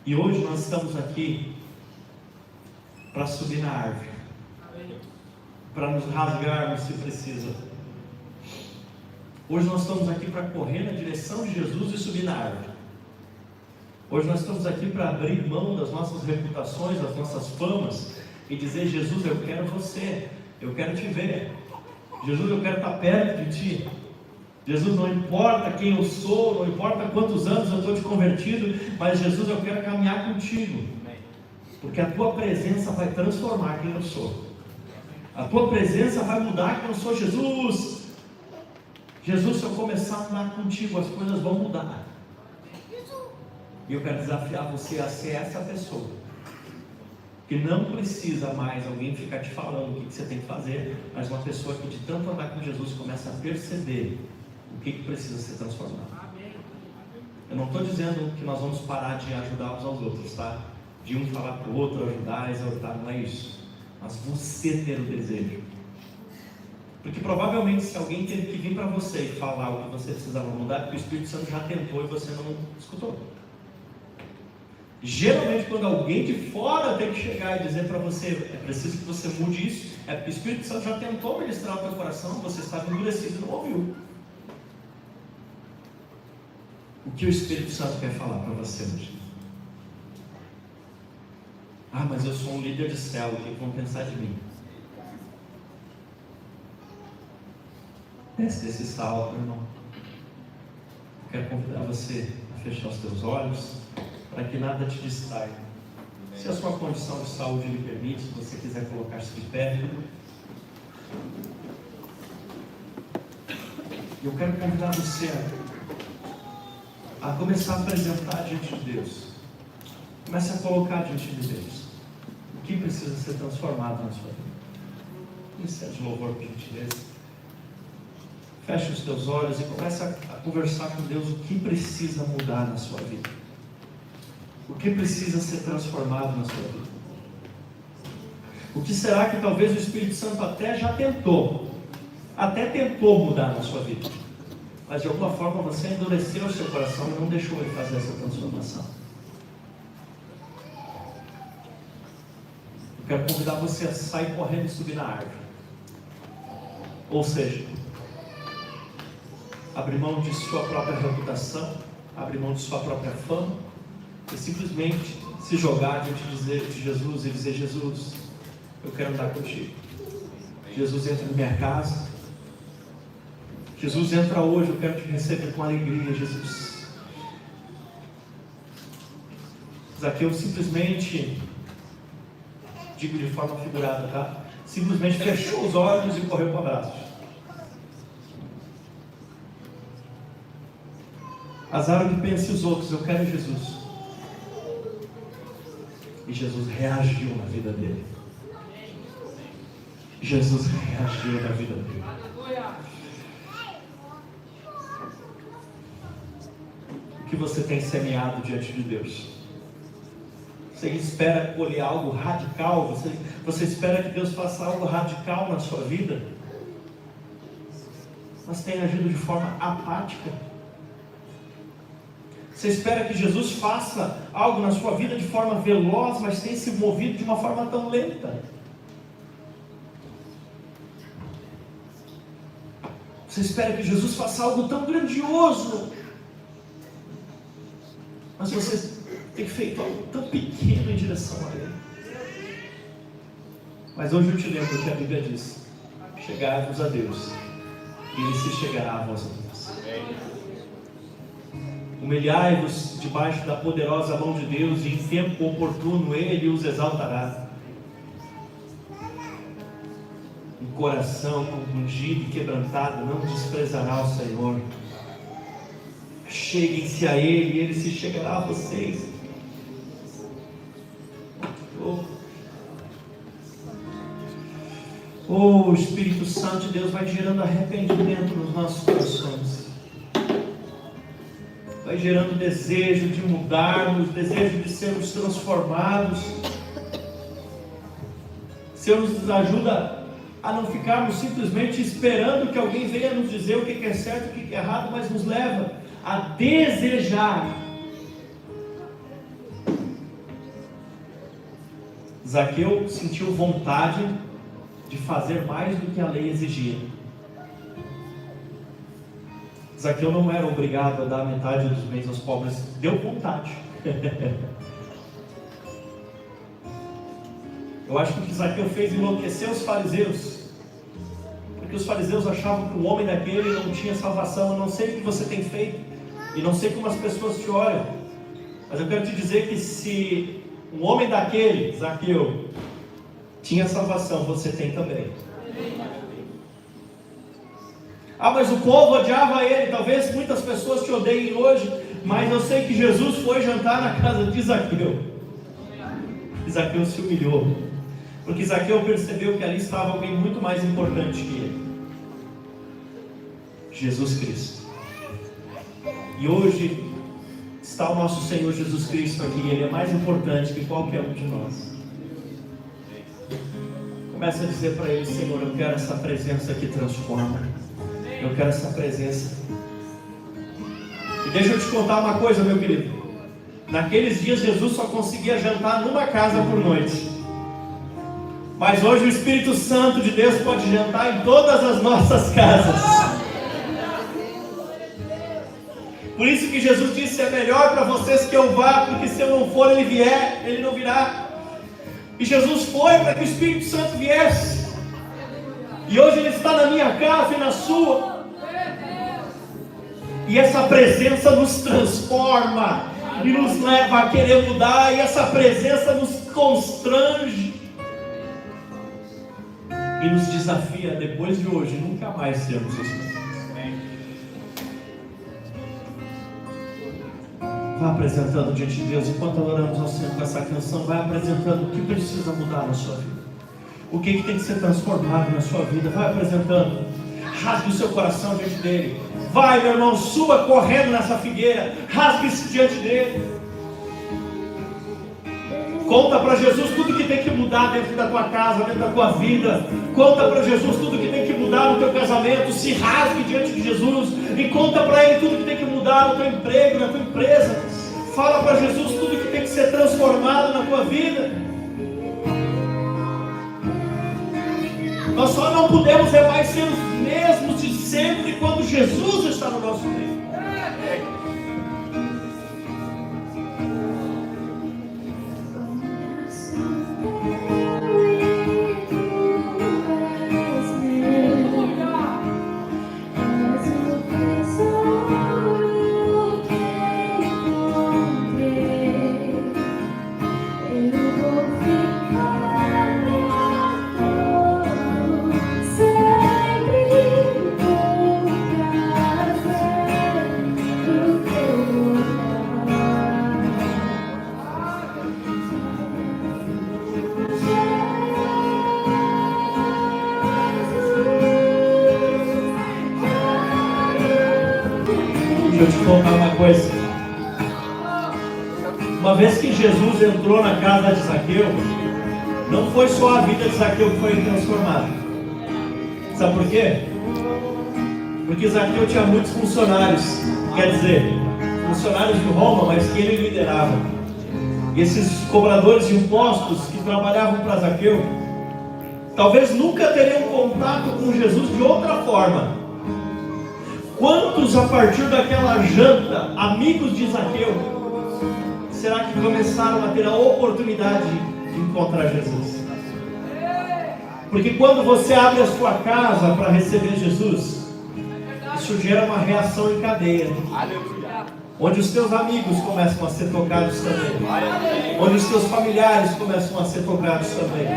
E hoje nós estamos aqui para subir na árvore, para nos rasgarmos se precisa. Hoje nós estamos aqui para correr na direção de Jesus e subir na árvore. Hoje nós estamos aqui para abrir mão das nossas reputações, das nossas famas e dizer: Jesus, eu quero você, eu quero te ver. Jesus, eu quero estar perto de ti. Jesus, não importa quem eu sou, não importa quantos anos eu estou te convertido, mas Jesus, eu quero caminhar contigo, porque a tua presença vai transformar quem eu sou. A tua presença vai mudar quem eu sou. Jesus, Jesus, se eu começar a andar contigo, as coisas vão mudar. E eu quero desafiar você a ser essa pessoa, que não precisa mais alguém ficar te falando o que você tem que fazer, mas uma pessoa que de tanto andar com Jesus começa a perceber o que precisa ser transformado. Eu não estou dizendo que nós vamos parar de ajudar uns aos outros, tá? De um falar para o outro, ajudar, exortar, não é isso. Mas você ter o desejo. Porque provavelmente se alguém teve que vir para você e falar o que você precisava mudar, porque o Espírito Santo já tentou e você não escutou. Geralmente quando alguém de fora tem que chegar e dizer para você: é preciso que você mude isso, é porque o Espírito Santo já tentou ministrar o teu coração, você estava endurecido e não ouviu. O que o Espírito Santo quer falar para você hoje? Ah, mas eu sou um líder de céu, o que vão pensar de mim? Desce desse salto, irmão. Eu quero convidar você a fechar os teus olhos, para que nada te distraia. Se a sua condição de saúde lhe permite, se você quiser colocar-se de pé. E eu quero convidar você a começar a apresentar diante de Deus. Comece a colocar diante de Deus o que precisa ser transformado na sua vida. Ministério de louvor, por gentileza. Feche os teus olhos e comece a conversar com Deus o que precisa mudar na sua vida. O que precisa ser transformado na sua vida. O que será que talvez o Espírito Santo até tentou mudar na sua vida, mas de alguma forma você endureceu o seu coração e não deixou ele fazer essa transformação. Eu quero convidar você a sair correndo e subir na árvore. Ou seja, abrir mão de sua própria reputação, abrir mão de sua própria fama, e simplesmente se jogar diante de Jesus e dizer: Jesus, eu quero andar contigo. Jesus, entra na minha casa. Jesus, entra hoje, eu quero te receber com alegria, Jesus. Zaqueu simplesmente, digo de forma figurada, tá? Simplesmente fechou os olhos e correu para o abraço. Azar o que pensa os outros, eu quero Jesus. E Jesus reagiu na vida dele. Jesus reagiu na vida dele. O que você tem semeado diante de Deus? Você espera colher algo radical? Você espera que Deus faça algo radical na sua vida? Mas tem agido de forma apática. Você espera que Jesus faça algo na sua vida de forma veloz, mas tem se movido de uma forma tão lenta. Você espera que Jesus faça algo tão grandioso, mas você tem feito algo tão pequeno em direção a Ele. Mas hoje eu te lembro que a Bíblia diz: chegai-vos a Deus, e Ele se chegará a vós outros. Humilhai-vos debaixo da poderosa mão de Deus, e em tempo oportuno Ele os exaltará. Um coração compungido e quebrantado não desprezará o Senhor. Cheguem-se a Ele, e Ele se chegará a vocês. O Espírito Santo de Deus vai gerando arrependimento nos nossos corações. Vai gerando desejo de mudarmos, desejo de sermos transformados. O Senhor nos ajuda a não ficarmos simplesmente esperando que alguém venha nos dizer o que é certo e o que é errado, mas nos leva a desejar. Zaqueu sentiu vontade de fazer mais do que a lei exigia. Zaqueu não era obrigado a dar metade dos bens aos pobres, deu vontade. Eu acho que o que Zaqueu fez enlouqueceu os fariseus, porque os fariseus achavam que o homem daquele não tinha salvação. Eu não sei o que você tem feito, e não sei como as pessoas te olham, mas eu quero te dizer que se um homem daquele, Zaqueu, tinha salvação, você tem também. Ah, mas o povo odiava ele. Talvez muitas pessoas te odeiem hoje, mas eu sei que Jesus foi jantar na casa de Zaqueu. E Zaqueu se humilhou, porque Zaqueu percebeu que ali estava alguém muito mais importante que ele: Jesus Cristo. E hoje está o nosso Senhor Jesus Cristo aqui. Ele é mais importante que qualquer um de nós. Começa a dizer para Ele: Senhor, eu quero essa presença que transforma. Eu quero essa presença. E deixa eu te contar uma coisa, meu querido. Naqueles dias Jesus só conseguia jantar numa casa por noite. Mas hoje o Espírito Santo de Deus pode jantar em todas as nossas casas. Por isso que Jesus disse: é melhor para vocês que eu vá, porque se eu não for, ele não virá. E Jesus foi para que o Espírito Santo viesse. E hoje Ele está na minha casa e na sua. E essa presença nos transforma e nos leva a querer mudar. E essa presença nos constrange e nos desafia, depois de hoje, nunca mais sermos os mesmos. Vá apresentando diante de Deus. Enquanto adoramos ao Senhor com essa canção, vai apresentando o que precisa mudar na sua vida. O que tem que ser transformado na sua vida. Vai apresentando. Rasgue o seu coração diante dele. Vai, meu irmão, suba correndo nessa figueira. Rasgue-se diante dele. Conta para Jesus tudo que tem que mudar dentro da tua casa, dentro da tua vida. Conta para Jesus tudo que tem que mudar no teu casamento. Se rasgue diante de Jesus e conta para Ele tudo que tem que mudar no teu emprego, na tua empresa. Fala para Jesus tudo que tem que ser transformado na tua vida. Nós só não podemos mais ser os mesmos de sempre quando Jesus está no nosso meio. Deixa eu te contar uma coisa. Uma vez que Jesus entrou na casa de Zaqueu, não foi só a vida de Zaqueu que foi transformada. Sabe por quê? Porque Zaqueu tinha muitos funcionários, quer dizer, funcionários de Roma, mas que ele liderava. E esses cobradores de impostos que trabalhavam para Zaqueu, talvez nunca teriam contato com Jesus de outra forma. Quantos, a partir daquela janta, amigos de Zaqueu, será que começaram a ter a oportunidade de encontrar Jesus? Porque quando você abre a sua casa para receber Jesus, isso gera uma reação em cadeia. Onde os teus amigos começam a ser tocados também. Onde os teus familiares começam a ser tocados também.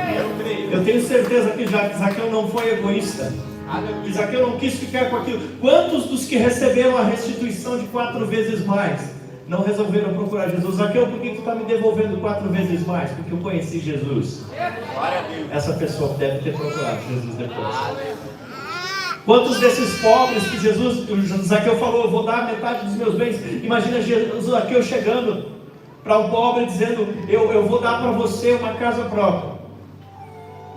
Eu tenho certeza que Zaqueu não foi egoísta. Que Zaqueu não quis ficar com aquilo. Quantos dos que receberam a restituição de 4 vezes mais não resolveram procurar Jesus? Zaqueu, por que tu está me devolvendo 4 vezes mais? Porque eu conheci Jesus. Essa pessoa deve ter procurado Jesus depois. Quantos desses pobres que Zaqueu falou, eu vou dar metade dos meus bens. Imagina Zaqueu chegando para um pobre dizendo, eu vou dar para você uma casa própria.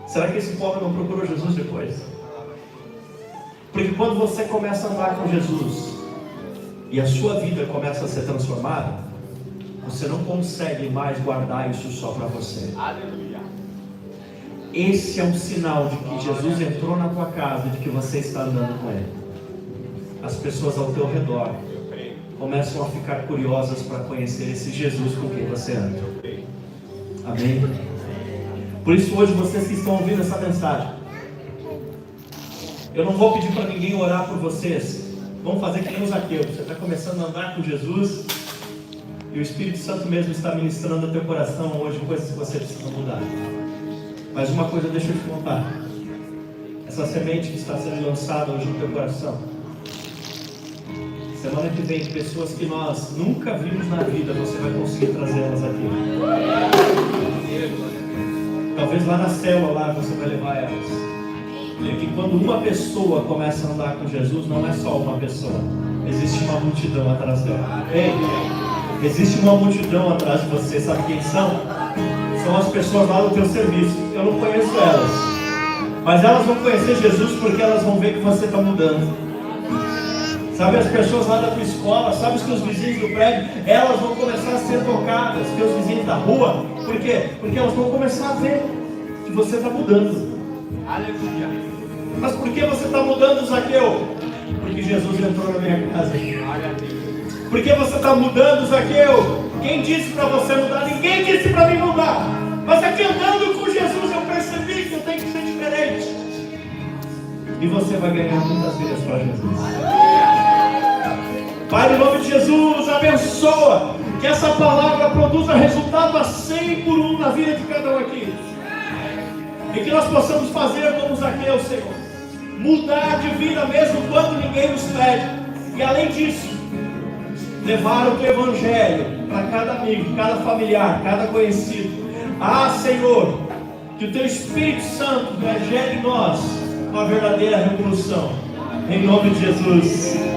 Será que esse pobre não procurou Jesus depois? Porque quando você começa a andar com Jesus e a sua vida começa a ser transformada, você não consegue mais guardar isso só para você. Aleluia. Esse é um sinal de que Jesus entrou na tua casa e de que você está andando com Ele. As pessoas ao teu redor começam a ficar curiosas para conhecer esse Jesus com quem você anda. Amém? Por isso hoje vocês que estão ouvindo essa mensagem, eu não vou pedir para ninguém orar por vocês. Vamos fazer que nem o Zaqueu. Você está começando a andar com Jesus e o Espírito Santo mesmo está ministrando ao teu coração hoje coisas que você precisa mudar. Mas uma coisa deixa eu te contar. Essa semente que está sendo lançada hoje no teu coração, semana que vem, pessoas que nós nunca vimos na vida, você vai conseguir trazê-las aqui. Talvez lá na célula lá você vai levar elas. Porque quando uma pessoa começa a andar com Jesus, não é só uma pessoa, existe uma multidão atrás dela. Ei, existe uma multidão atrás de você. Sabe quem são? São as pessoas lá do teu serviço. Eu não conheço elas, mas elas vão conhecer Jesus porque elas vão ver que você está mudando. Sabe as pessoas lá da tua escola, sabe os teus vizinhos do prédio, elas vão começar a ser tocadas, teus vizinhos da rua. Por quê? Porque elas vão começar a ver que você está mudando. Aleluia. Mas por que você está mudando, Zaqueu? Porque Jesus entrou na minha casa. Por que você está mudando, Zaqueu? Quem disse para você mudar? Ninguém disse para mim mudar. Mas aqui andando com Jesus eu percebi que eu tenho que ser diferente. E você vai ganhar muitas vidas para Jesus. Pai, em nome de Jesus, abençoa que essa palavra produza resultado a 100 por 1 na vida de cada um aqui. E que nós possamos fazer como Zaqueu, Senhor, mudar de vida mesmo quando ninguém nos pede. E além disso, levar o teu evangelho para cada amigo, cada familiar, cada conhecido. Senhor, que o teu Espírito Santo gere em nós uma verdadeira revolução. Em nome de Jesus.